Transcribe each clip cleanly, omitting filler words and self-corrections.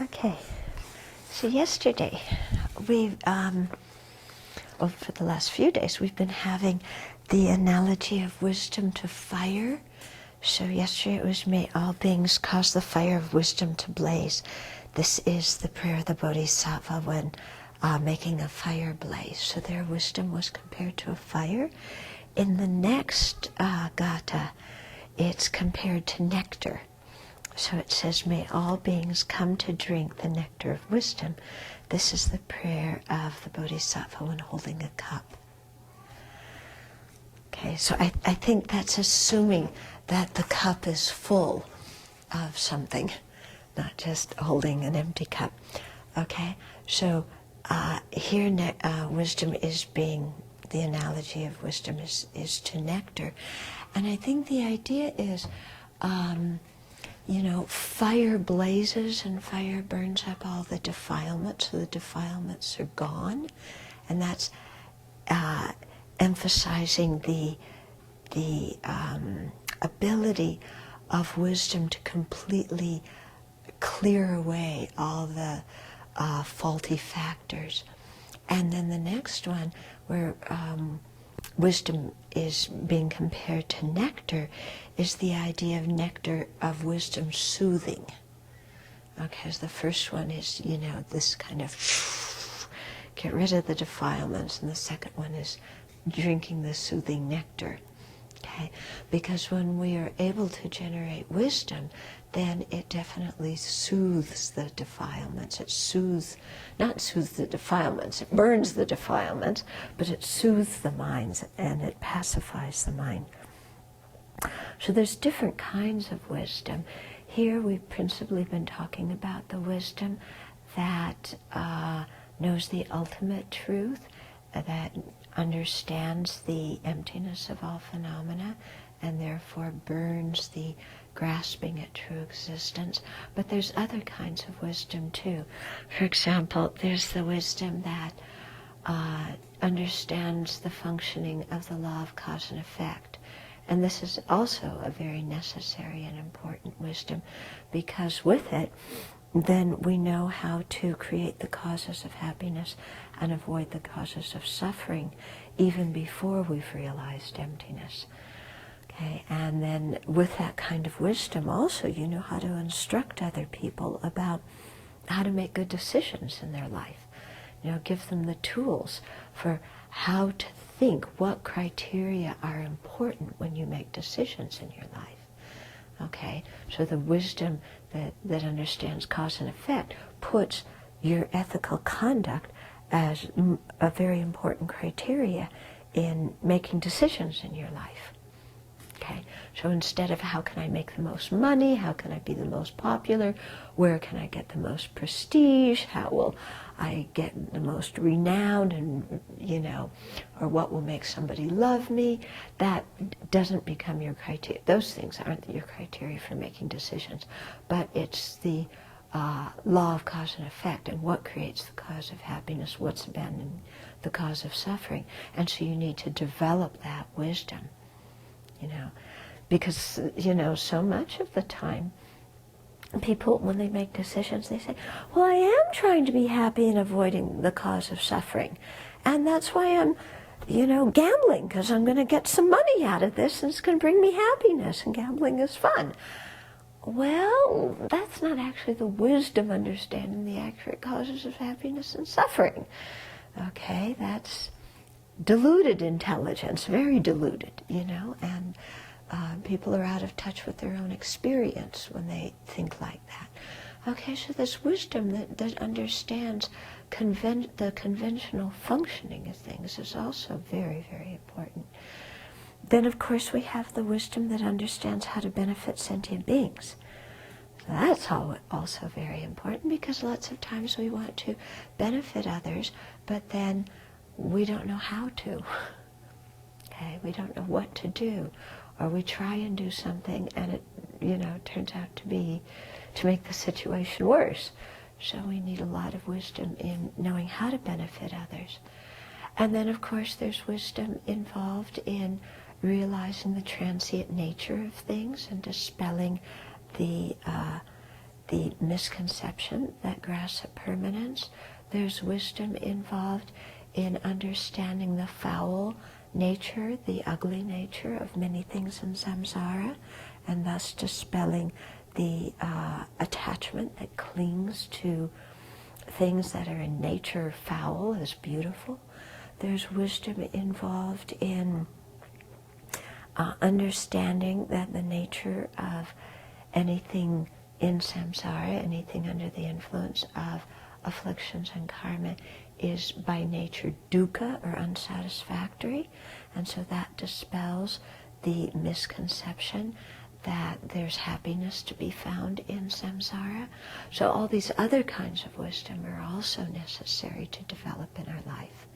Okay, so yesterday we've, for the last few days, we've been having the analogy of wisdom to fire. So yesterday it was, may all beings cause the fire of wisdom to blaze. This is the prayer of the Bodhisattva when making a fire blaze. So their wisdom was compared to a fire. In the next gata, it's compared to nectar. So it says, may all beings come to drink the nectar of wisdom. This is the prayer of the Bodhisattva when holding a cup. Okay, so I think that's assuming that the cup is full of something, not just holding an empty cup. Okay, so here wisdom is being, the analogy of wisdom is to nectar. And I think the idea is, fire blazes and fire burns up all the defilements, so the defilements are gone. And that's emphasizing the ability of wisdom to completely clear away all the faulty factors. And then the next one, where wisdom is being compared to nectar, is the idea of nectar of wisdom soothing. Okay, so the first one is, this kind of get rid of the defilements, and the second one is drinking the soothing nectar. Okay, because when we are able to generate wisdom, then it definitely soothes the defilements. It not soothes the defilements, it burns the defilements, but it soothes the minds and it pacifies the mind. So there's different kinds of wisdom. Here we've principally been talking about the wisdom that knows the ultimate truth, that understands the emptiness of all phenomena, and therefore burns the grasping at true existence. But there's other kinds of wisdom too. For example, there's the wisdom that understands the functioning of the law of cause and effect. And this is also a very necessary and important wisdom, because with it, then we know how to create the causes of happiness and avoid the causes of suffering, even before we've realized emptiness. Okay, and then with that kind of wisdom also, you know how to instruct other people about how to make good decisions in their life. Give them the tools for how to think, what criteria are important when you make decisions in your life. Okay, so the wisdom that understands cause and effect puts your ethical conduct as a very important criteria in making decisions in your life. Okay, so instead of how can I make the most money, how can I be the most popular, where can I get the most prestige, how will I get the most renowned, and or what will make somebody love me, that doesn't become your criteria. Those things aren't your criteria for making decisions, but it's the law of cause and effect, and what creates the cause of happiness, what's abandoning the cause of suffering. And so you need to develop that wisdom. Because, so much of the time, people, when they make decisions, they say, well, I am trying to be happy and avoiding the cause of suffering. And that's why I'm, gambling, because I'm going to get some money out of this, and it's going to bring me happiness, and gambling is fun. Well, that's not actually the wisdom understanding the accurate causes of happiness and suffering. Okay, that's diluted intelligence, very diluted, and people are out of touch with their own experience when they think like that. Okay, so this wisdom that understands the conventional functioning of things is also very, very important. Then, of course, we have the wisdom that understands how to benefit sentient beings. So that's also very important, because lots of times we want to benefit others, but then we don't know how to. Okay, we don't know what to do, or we try and do something and it turns out to make the situation worse. So we need a lot of wisdom in knowing how to benefit others. And then, of course, there's wisdom involved in realizing the transient nature of things and dispelling the the misconception that grasp permanence. There's wisdom involved in understanding the foul nature, the ugly nature of many things in samsara, and thus dispelling the attachment that clings to things that are in nature foul as beautiful. There's wisdom involved in understanding that the nature of anything in samsara, anything under the influence of afflictions and karma, is by nature dukkha, or unsatisfactory, and so that dispels the misconception that there's happiness to be found in samsara. So all these other kinds of wisdom are also necessary to develop in our life.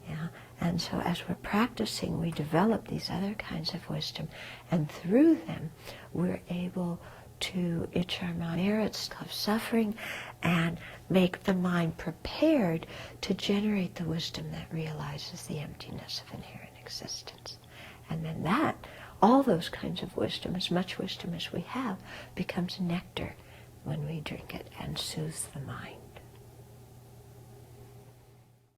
Yeah? And so as we're practicing, we develop these other kinds of wisdom, and through them we're able to itch our merits of suffering and make the mind prepared to generate the wisdom that realizes the emptiness of inherent existence. And then that, all those kinds of wisdom, as much wisdom as we have, becomes nectar when we drink it and soothes the mind.